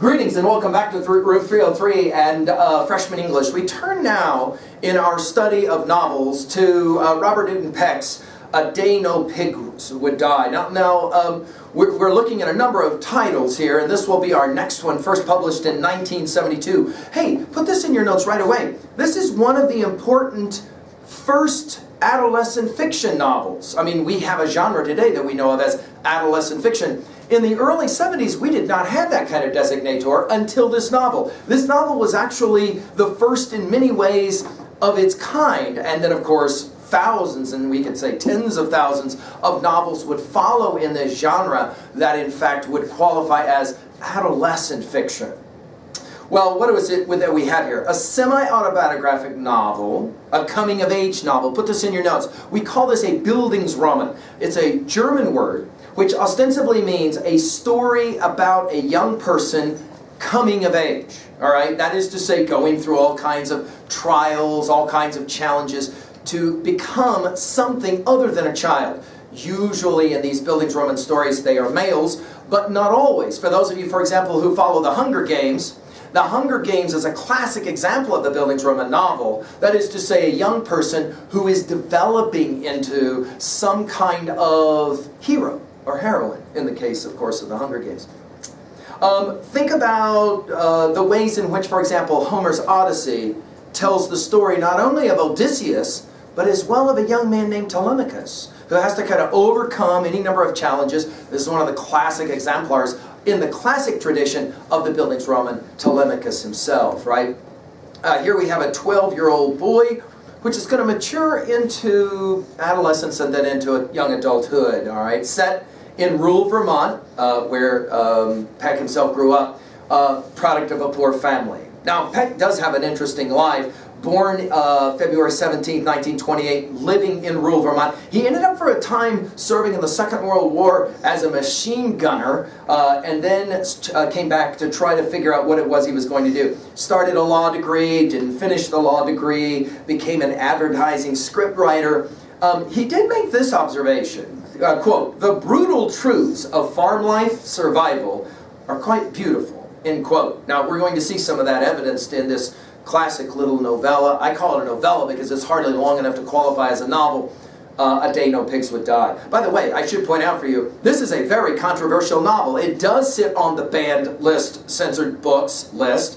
Greetings and welcome back to Room 303 and Freshman English. We turn now in our study of novels to Robert Newton Peck's A Day No Pigs Would Die. Now we're looking at a number of titles here, and this will be our next one, first published in 1972. Hey, put this in your notes right away. This is one of the important first adolescent fiction novels. I mean, we have a genre today that we know of as adolescent fiction. In the early 70s, we did not have that kind of designator until this novel. This novel was actually the first in many ways of its kind. And then, of course, thousands, and we could say tens of thousands, of novels would follow in this genre that, in fact, would qualify as adolescent fiction. Well, what was it that we have here? A semi-autobiographic novel, a coming-of-age novel. Put this in your notes. We call this a Bildungsroman. It's a German word which ostensibly means a story about a young person coming of age. All right? That is to say, going through all kinds of trials, all kinds of challenges to become something other than a child. Usually in these Bildungsroman stories, they are males, but not always. For those of you, for example, who follow The Hunger Games, The Hunger Games is a classic example of the Bildungsroman novel. That is to say, a young person who is developing into some kind of hero or heroine, in the case, of course, of The Hunger Games. Think about the ways in which, for example, Homer's Odyssey tells the story not only of Odysseus, but as well of a young man named Telemachus, who has to kind of overcome any number of challenges. This is one of the classic exemplars in the classic tradition of the Bildungsroman, Telemachus himself, right? Here we have a 12-year-old boy, which is going to mature into adolescence and then into a young adulthood, all right? Set in rural Vermont, where Peck himself grew up, product of a poor family. Now, Peck does have an interesting life. Born February 17, 1928, living in rural Vermont. He ended up for a time serving in the Second World War as a machine gunner, and then came back to try to figure out what it was he was going to do. Started a law degree, didn't finish the law degree, became an advertising scriptwriter. He did make this observation, quote, "The brutal truths of farm life survival are quite beautiful," end quote. Now, we're going to see some of that evidenced in this classic little novella. I call it a novella because it's hardly long enough to qualify as a novel. A Day No Pigs Would Die. By the way, I should point out for you, this is a very controversial novel. It does sit on the banned list, censored books list,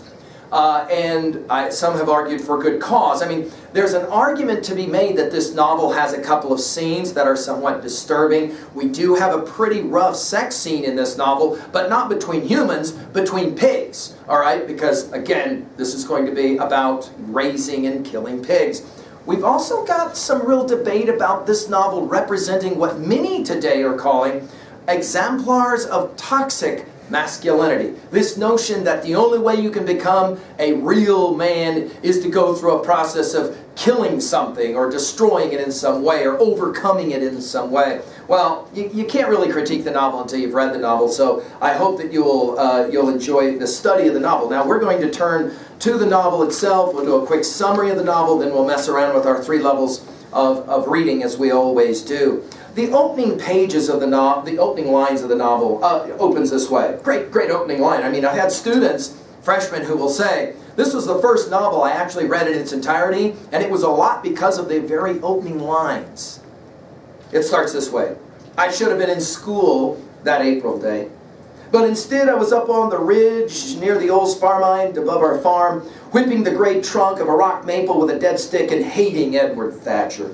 and some have argued for good cause. I mean, there's an argument to be made that this novel has a couple of scenes that are somewhat disturbing. We do have a pretty rough sex scene in this novel, but not between humans, between pigs, all right? Because, again, this is going to be about raising and killing pigs. We've also got some real debate about this novel representing what many today are calling exemplars of toxic masculinity. This notion that the only way you can become a real man is to go through a process of killing something or destroying it in some way or overcoming it in some way. Well, you can't really critique the novel until you've read the novel, so I hope that you'll enjoy the study of the novel. Now, we're going to turn to the novel itself. We'll do a quick summary of the novel, then we'll mess around with our 3 levels of reading, as we always do. The opening pages of the novel, the opening lines of the novel opens this way. Great opening line. I mean, I had students, freshmen, who will say, this was the first novel I actually read in its entirety, and it was a lot because of the very opening lines. It starts this way. I should have been in school that April day, but instead I was up on the ridge near the old spar mine above our farm, whipping the great trunk of a rock maple with a dead stick and hating Edward Thatcher.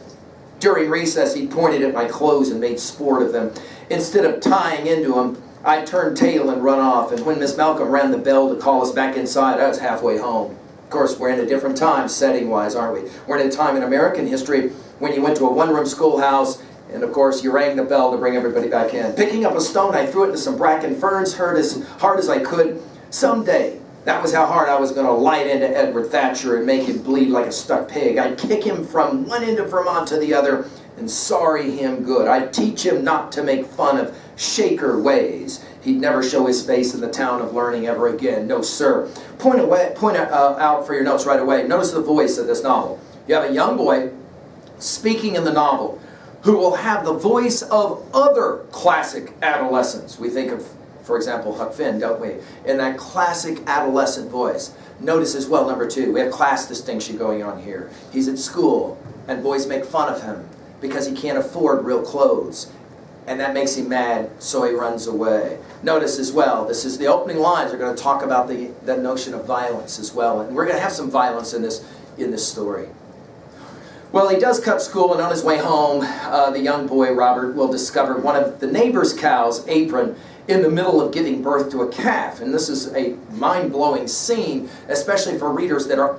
During recess, he pointed at my clothes and made sport of them. Instead of tying into them, I'd turn tail and run off, and when Miss Malcolm rang the bell to call us back inside, I was halfway home. Of course, we're in a different time, setting-wise, aren't we? We're in a time in American history when you went to a one-room schoolhouse, and of course, you rang the bell to bring everybody back in. Picking up a stone, I threw it into some bracken ferns, hurt as hard as I could. Someday, that was how hard I was going to light into Edward Thatcher and make him bleed like a stuck pig. I'd kick him from one end of Vermont to the other and sorry him good. I'd teach him not to make fun of Shaker ways. He'd never show his face in the town of learning ever again. No, sir. Point out for your notes right away. Notice the voice of this novel. You have a young boy speaking in the novel who will have the voice of other classic adolescents. We think of for example, Huck Finn, don't we? In that classic adolescent voice. Notice as well, number 2, we have class distinction going on here. He's at school, and boys make fun of him because he can't afford real clothes. And that makes him mad, so he runs away. Notice as well, this is the opening lines. We're going to talk about the notion of violence as well. And we're going to have some violence in this story. Well, he does cut school, and on his way home, the young boy, Robert, will discover one of the neighbor's cows, Apron, in the middle of giving birth to a calf. And this is a mind-blowing scene, especially for readers that are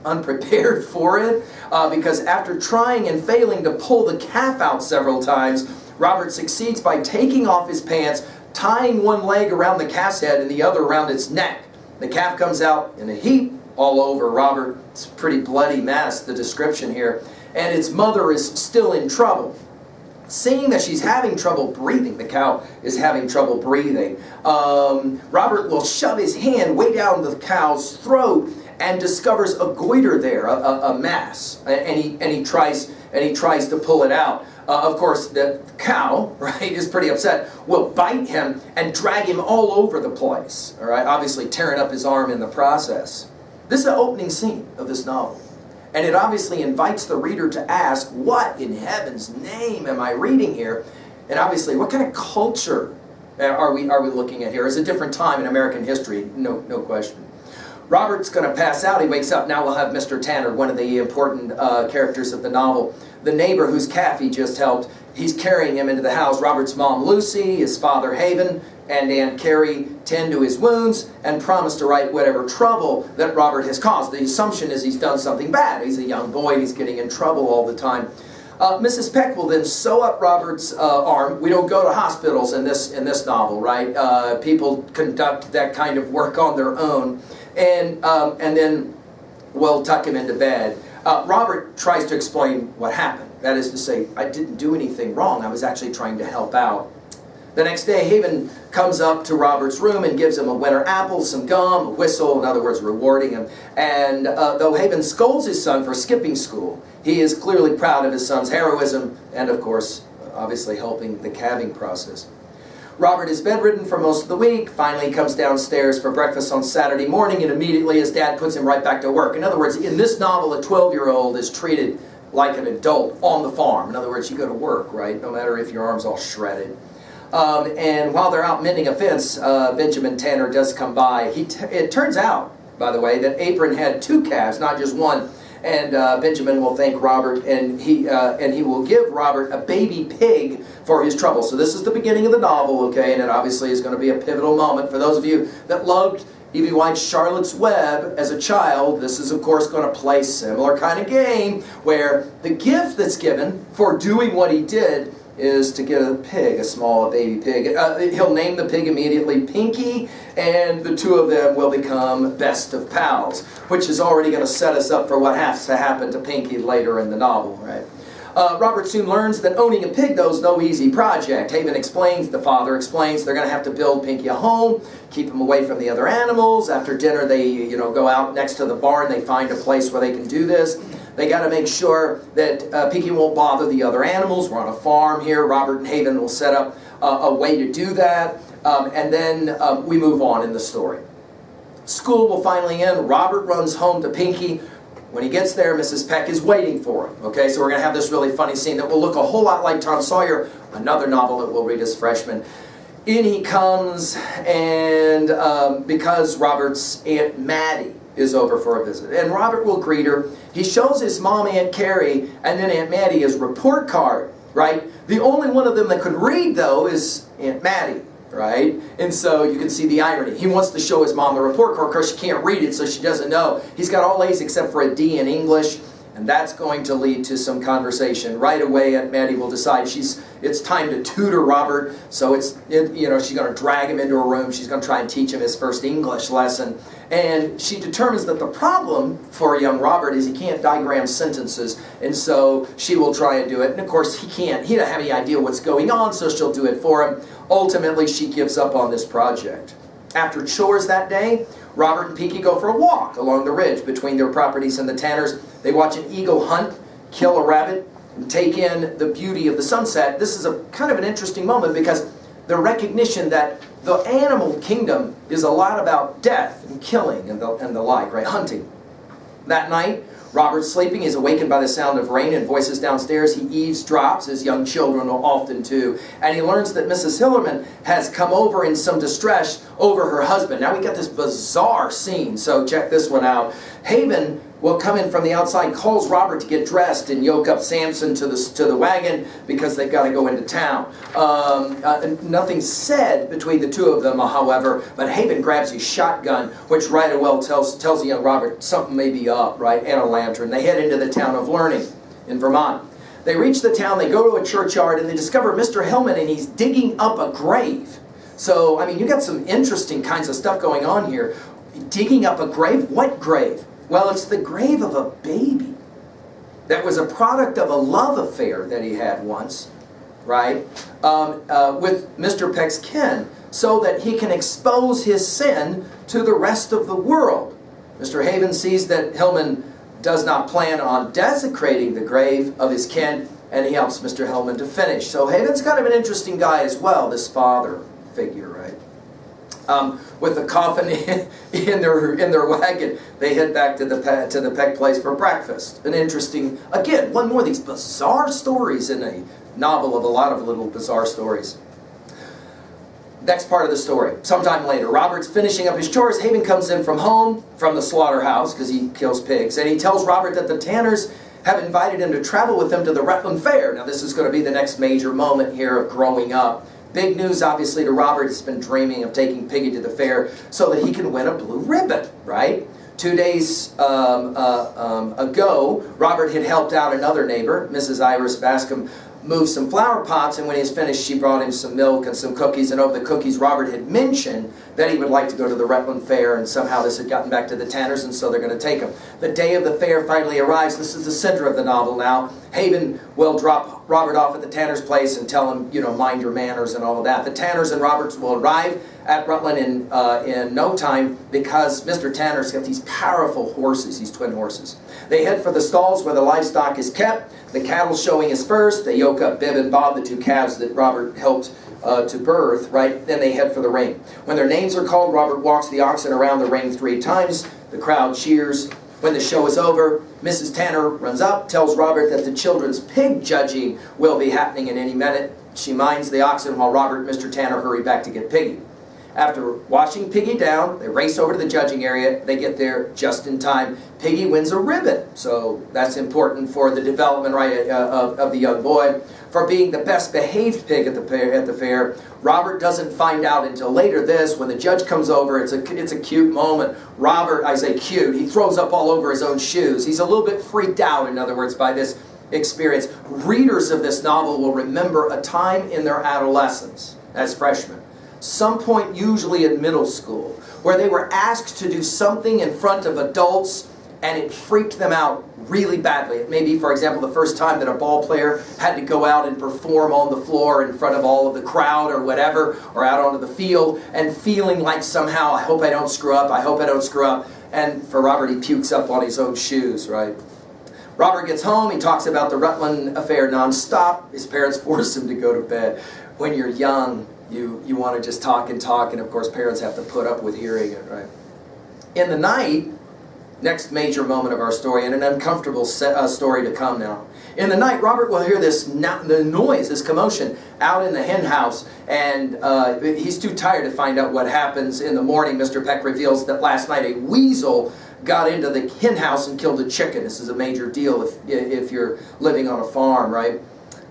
unprepared for it, because after trying and failing to pull the calf out several times, Robert succeeds by taking off his pants, tying one leg around the calf's head and the other around its neck. The calf comes out in a heap all over Robert. It's a pretty bloody mess, the description here. And its mother is still in trouble. Seeing that she's having trouble breathing, the cow is having trouble breathing, Robert will shove his hand way down the cow's throat and discovers a goiter there, a mass, and he tries to pull it out. Of course, the cow, right, is pretty upset, will bite him and drag him all over the place, all right, obviously tearing up his arm in the process. This is the opening scene of this novel. And it obviously invites the reader to ask, what in heaven's name am I reading here? And obviously, what kind of culture are we looking at here? It's a different time in American history, no question. Robert's going to pass out. He wakes up. Now we'll have Mr. Tanner, one of the important characters of the novel. The neighbor whose calf he just helped, he's carrying him into the house. Robert's mom, Lucy, his father, Haven, and Aunt Carrie tend to his wounds and promise to right whatever trouble that Robert has caused. The assumption is he's done something bad. He's a young boy and he's getting in trouble all the time. Mrs. Peck will then sew up Robert's arm. We don't go to hospitals in this novel, right? People conduct that kind of work on their own. And then we'll tuck him into bed. Robert tries to explain what happened. That is to say, I didn't do anything wrong. I was actually trying to help out. The next day, Haven comes up to Robert's room and gives him a winter apple, some gum, a whistle, in other words, rewarding him. And though Haven scolds his son for skipping school, he is clearly proud of his son's heroism and, of course, obviously helping the calving process. Robert is bedridden for most of the week. Finally, he comes downstairs for breakfast on Saturday morning, and immediately his dad puts him right back to work. In other words, in this novel, a 12-year-old is treated like an adult on the farm. In other words, you go to work, right? No matter if your arm's all shredded. And while they're out mending a fence, Benjamin Tanner does come by. It turns out, by the way, that Apron had 2 calves, not just one. And Benjamin will thank Robert, and he will give Robert a baby pig for his trouble. So this is the beginning of the novel, okay? And it obviously is going to be a pivotal moment. For those of you that loved E.B. White's Charlotte's Web as a child, this is, of course, going to play a similar kind of game where the gift that's given for doing what he did is to get a pig, a small baby pig. He'll name the pig immediately Pinkie, and the two of them will become best of pals, which is already going to set us up for what has to happen to Pinkie later in the novel, right? Robert soon learns that owning a pig, though, is no easy project. Haven explains, the father explains, they're going to have to build Pinkie a home, keep him away from the other animals. After dinner, they go out next to the barn. They find a place where they can do this. They got to make sure that Pinkie won't bother the other animals. We're on a farm here. Robert and Haven will set up a way to do that. And then we move on in the story. School will finally end. Robert runs home to Pinkie. When he gets there, Mrs. Peck is waiting for him. Okay, so we're going to have this really funny scene that will look a whole lot like Tom Sawyer, another novel that we'll read as freshmen. In he comes, and because Robert's Aunt Maddie is over for a visit, and Robert will greet her. He shows his mom, Aunt Carrie, and then Aunt Maddie his report card, right? The only one of them that could read, though, is Aunt Maddie, right? And so you can see the irony. He wants to show his mom the report card. Of course, she can't read it, so she doesn't know. He's got all A's except for a D in English, and that's going to lead to some conversation. Right away, Aunt Maddie will decide it's time to tutor Robert, so she's going to drag him into a room. She's going to try and teach him his first English lesson. And she determines that the problem for young Robert is he can't diagram sentences, and so she will try and do it. And of course, he doesn't have any idea what's going on, so she'll do it for him. Ultimately, she gives up on this project. After chores that day, Robert and Pinkie go for a walk along the ridge between their properties and the Tanners. They watch an eagle hunt, kill a rabbit, and take in the beauty of the sunset. This is a kind of an interesting moment because the recognition that the animal kingdom is a lot about death and killing and the like, right? Hunting. That night, Robert's sleeping. He's awakened by the sound of rain and voices downstairs. He eavesdrops, as young children will often do, and he learns that Mrs. Hillerman has come over in some distress over her husband. Now we got this bizarre scene, so check this one out. Haven will come in from the outside, calls Robert to get dressed and yoke up Samson to the wagon because they've got to go into town. Nothing's said between the two of them, however, but Haven grabs his shotgun, which right away tells the young Robert something may be up, right, and a lantern. They head into the town of Learning in Vermont. They reach the town, they go to a churchyard, and they discover Mr. Hillman, and he's digging up a grave. So, I mean, you got some interesting kinds of stuff going on here. Digging up a grave? What grave? Well, it's the grave of a baby that was a product of a love affair that he had once, right, with Mr. Peck's kin, so that he can expose his sin to the rest of the world. Mr. Haven sees that Hillman does not plan on desecrating the grave of his kin, and he helps Mr. Hillman to finish. So Haven's kind of an interesting guy as well, this father figure, right? With the coffin in their wagon, they head back to the Peck place for breakfast. An interesting, again, one more of these bizarre stories in a novel of a lot of little bizarre stories. Next part of the story. Sometime later, Robert's finishing up his chores. Haven comes in from home, from the slaughterhouse, because he kills pigs, and he tells Robert that the Tanners have invited him to travel with them to the Rutland Fair. Now, this is going to be the next major moment here of growing up. Big news, obviously, to Robert. He's been dreaming of taking Piggy to the fair so that he can win a blue ribbon, right? 2 days ago, Robert had helped out another neighbor, Mrs. Iris Bascom, move some flower pots, and when he was finished, she brought him some milk and some cookies, and over the cookies, Robert had mentioned that he would like to go to the Rutland Fair, and somehow this had gotten back to the Tanners, and so they're going to take him. The day of the fair finally arrives. This is the center of the novel now. Haven will drop Robert off at the Tanner's place and tell him, you know, mind your manners and all of that. The Tanners and Roberts will arrive at Rutland in no time because Mr. Tanner's got these powerful horses, these twin horses. They head for the stalls where the livestock is kept. The cattle showing is first. They yoke up Bibb and Bob, the two calves that Robert helped to birth, right? Then they head for the ring. When their names are called, Robert walks the oxen around the ring 3 times. The crowd cheers. When the show is over, Mrs. Tanner runs up, tells Robert that the children's pig judging will be happening in any minute. She minds the oxen while Robert and Mr. Tanner hurry back to get Piggy. After washing Piggy down, they race over to the judging area. They get there just in time. Piggy wins a ribbon, so that's important for the development, right, of the young boy. For being the best behaved pig at the fair, Robert doesn't find out until later this, when the judge comes over. It's a cute moment. Robert, I say cute, he throws up all over his own shoes. He's a little bit freaked out, in other words, by this experience. Readers of this novel will remember a time in their adolescence as freshmen, some point usually in middle school, where they were asked to do something in front of adults and it freaked them out really badly. It may be, for example, the first time that a ball player had to go out and perform on the floor in front of all of the crowd or whatever, or out onto the field, and feeling like somehow, I hope I don't screw up, I hope I don't screw up. And for Robert, he pukes up on his own shoes, right? Robert gets home, he talks about the Rutland affair nonstop. His parents force him to go to bed. When you're young, you want to just talk, and of course parents have to put up with hearing it, right? In the night, next major moment of our story, and an uncomfortable story to come now. In the night, Robert will hear the noise, this commotion, out in the hen house, and he's too tired to find out what happens. In the morning, Mr. Peck reveals that last night a weasel got into the hen house and killed a chicken. This is a major deal if you're living on a farm, right?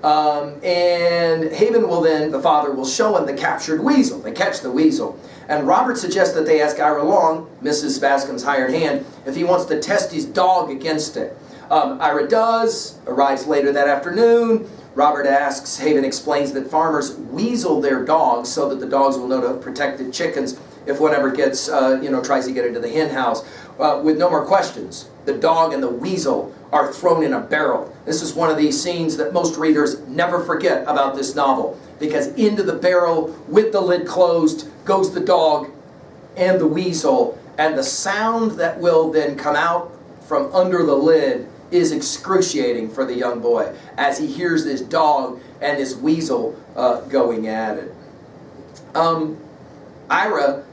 And Haven will then, the father will show him the captured weasel. They catch the weasel. And Robert suggests that they ask Ira Long, Mrs. Bascom's hired hand, if he wants to test his dog against it. Ira does, arrives later that afternoon. Robert asks, Haven explains that farmers weasel their dogs so that the dogs will know to protect the chickens if one ever gets, tries to get into the hen house. With no more questions, the dog and the weasel are thrown in a barrel. This is one of these scenes that most readers never forget about this novel, because into the barrel with the lid closed goes the dog and the weasel, and the sound that will then come out from under the lid is excruciating for the young boy as he hears this dog and this weasel going at it. Ira,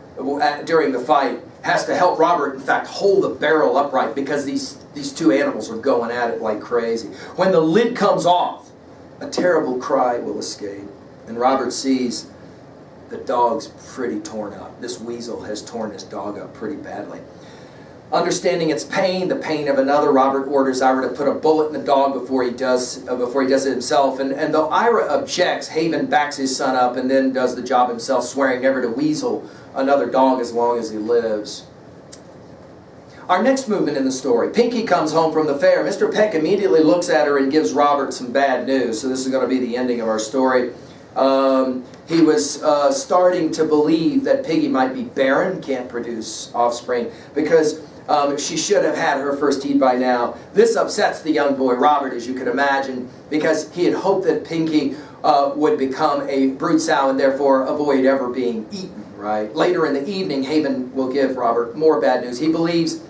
during the fight, has to help Robert, in fact, hold the barrel upright because these two animals are going at it like crazy. When the lid comes off, a terrible cry will escape, and Robert sees the dog's pretty torn up. This weasel has torn this dog up pretty badly. Understanding its pain, the pain of another, Robert orders Ira to put a bullet in the dog before he does it himself. And though Ira objects, Haven backs his son up and then does the job himself, swearing never to weasel another dog as long as he lives. Our next movement in the story, Pinkie comes home from the fair. Mr. Peck immediately looks at her and gives Robert some bad news. So this is going to be the ending of our story. He was starting to believe that Pinkie might be barren, can't produce offspring, because she should have had her first heat by now. This upsets the young boy Robert, as you can imagine, because he had hoped that Pinkie would become a brood sow and therefore avoid ever being eaten, right? Later in the evening, Haven will give Robert more bad news. He believes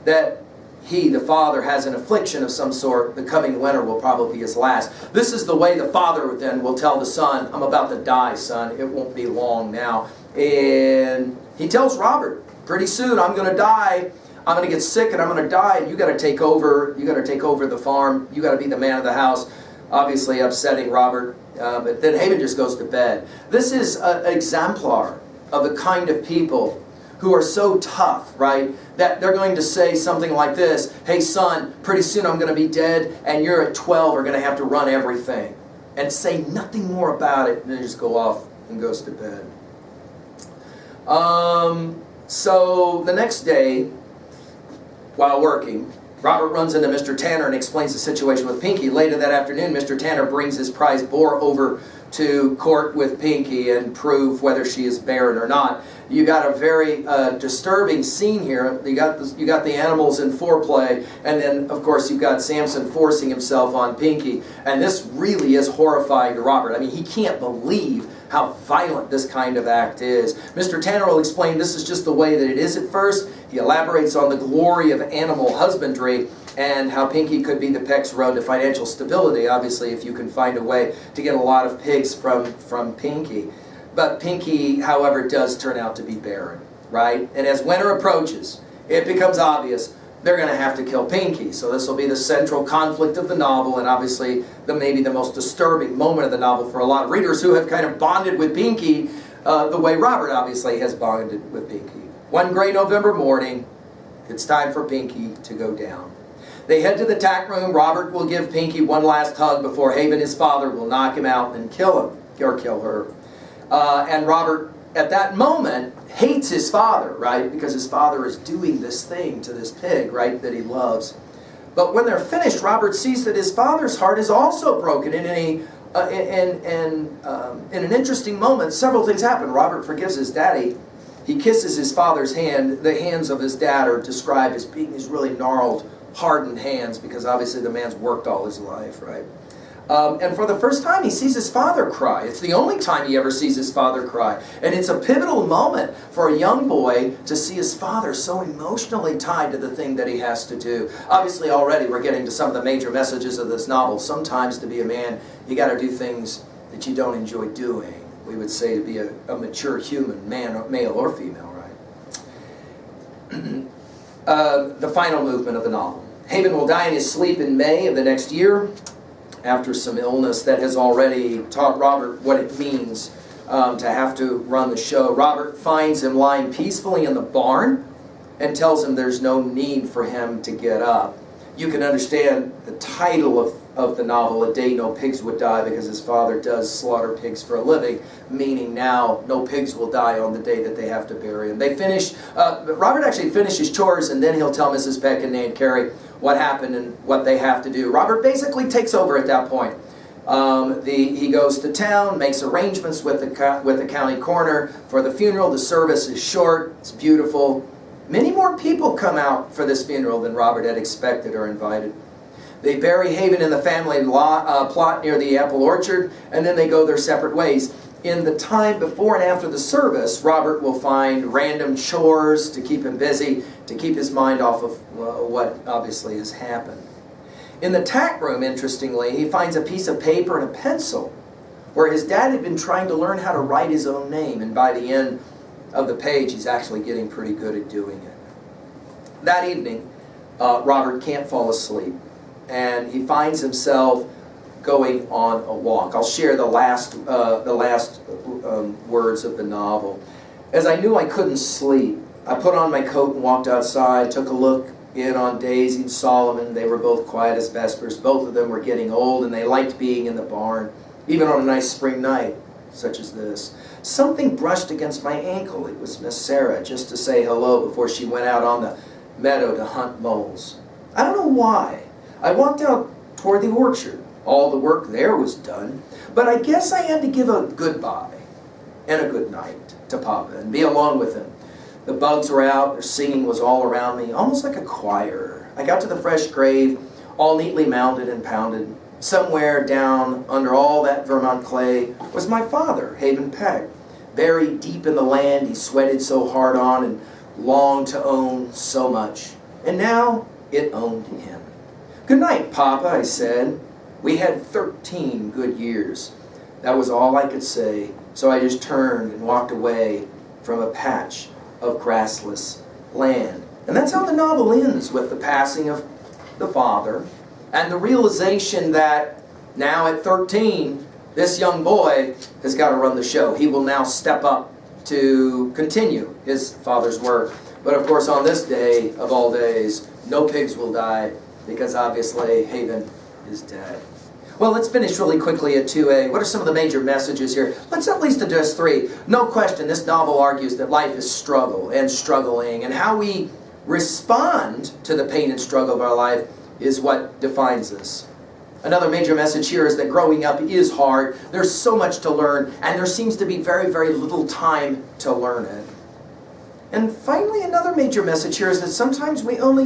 that he, the father, has an affliction of some sort. The coming winter will probably be his last. This is the way the father then will tell the son, I'm about to die, son. It won't be long now. And he tells Robert, pretty soon I'm going to die. I'm going to get sick and I'm going to die. And you got to take over. You got to take over the farm. You got to be the man of the house. Obviously upsetting Robert. But then Haven just goes to bed. This is an exemplar of the kind of people who are so tough, right, that they're going to say something like this, hey son, pretty soon I'm going to be dead and you're at 12 are going to have to run everything. And say nothing more about it, and then just go off and goes to bed. So the next day, while working, Robert runs into Mr. Tanner and explains the situation with Pinkie. Later that afternoon, Mr. Tanner brings his prize boar over to court with Pinkie and prove whether she is barren or not. You got a very disturbing scene here. You got the animals in foreplay, and then of course you've got Samson forcing himself on Pinkie, and this really is horrifying to Robert. I mean, he can't believe how violent this kind of act is. Mr. Tanner will explain this is just the way that it is at first. He elaborates on the glory of animal husbandry and how Pinkie could be the Peck's road to financial stability, obviously, if you can find a way to get a lot of pigs from Pinkie. But Pinkie, however, does turn out to be barren, right? And as winter approaches, it becomes obvious they're going to have to kill Pinkie. So this will be the central conflict of the novel, and obviously maybe the most disturbing moment of the novel for a lot of readers who have kind of bonded with Pinkie the way Robert obviously has bonded with Pinkie. One gray November morning, it's time for Pinkie to go down. They head to the tack room. Robert will give Pinkie one last hug before Haven, his father, will knock him out and kill him, or kill her. And Robert, at that moment, hates his father, right? Because his father is doing this thing to this pig, right, that he loves. But when they're finished, Robert sees that his father's heart is also broken. In an interesting moment, several things happen. Robert forgives his daddy. He kisses his father's hand. The hands of his dad are described as being these really gnarled, hardened hands, because obviously the man's worked all his life, right? And for the first time, he sees his father cry. It's the only time he ever sees his father cry. And it's a pivotal moment for a young boy to see his father so emotionally tied to the thing that he has to do. Obviously, already we're getting to some of the major messages of this novel. Sometimes to be a man, you got to do things that you don't enjoy doing. We would say to be a mature human, male or female, right? The final movement of the novel. Haven will die in his sleep in May of the next year, after some illness that has already taught Robert what it means to have to run the show. Robert finds him lying peacefully in the barn and tells him there's no need for him to get up. You can understand the title of the novel, A Day No Pigs Would Die, because his father does slaughter pigs for a living, meaning now no pigs will die on the day that they have to bury him. They finish, Robert actually finishes chores, and then he'll tell Mrs. Peck and Aunt Carrie what happened and what they have to do. Robert basically takes over at that point. He goes to town, makes arrangements with the county coroner for the funeral. The service is short, it's beautiful. Many more people come out for this funeral than Robert had expected or invited. They bury Haven in the family plot near the apple orchard, and then they go their separate ways. In the time before and after the service, Robert will find random chores to keep him busy, to keep his mind off of what obviously has happened. In the tack room, interestingly, he finds a piece of paper and a pencil where his dad had been trying to learn how to write his own name, and by the end of the page, he's actually getting pretty good at doing it. That evening, Robert can't fall asleep, and he finds himself going on a walk. I'll share the last words of the novel. As I knew I couldn't sleep, I put on my coat and walked outside, took a look in on Daisy and Solomon. They were both quiet as vespers. Both of them were getting old, and they liked being in the barn, even on a nice spring night such as this. Something brushed against my ankle. It was Miss Sarah, just to say hello before she went out on the meadow to hunt moles. I don't know why. I walked out toward the orchard. All the work there was done, but I guess I had to give a goodbye and a good night to Papa and be alone with him. The bugs were out, their singing was all around me, almost like a choir. I got to the fresh grave, all neatly mounded and pounded. Somewhere down under all that Vermont clay was my father, Haven Peck. Buried deep in the land he sweated so hard on and longed to own so much. And now it owned him. "Good night, Papa," I said. We had 13 good years. That was all I could say, so I just turned and walked away from a patch of grassless land. And that's how the novel ends, with the passing of the father and the realization that now at 13, this young boy has got to run the show. He will now step up to continue his father's work. But of course, on this day of all days, no pigs will die, because obviously Haven is dead. Well, let's finish really quickly at 2A. What are some of the major messages here? Let's at least address 3. No question, this novel argues that life is struggle and struggling, and how we respond to the pain and struggle of our life is what defines us. Another major message here is that growing up is hard. There's so much to learn, and there seems to be very, very little time to learn it. And finally, another major message here is that sometimes we only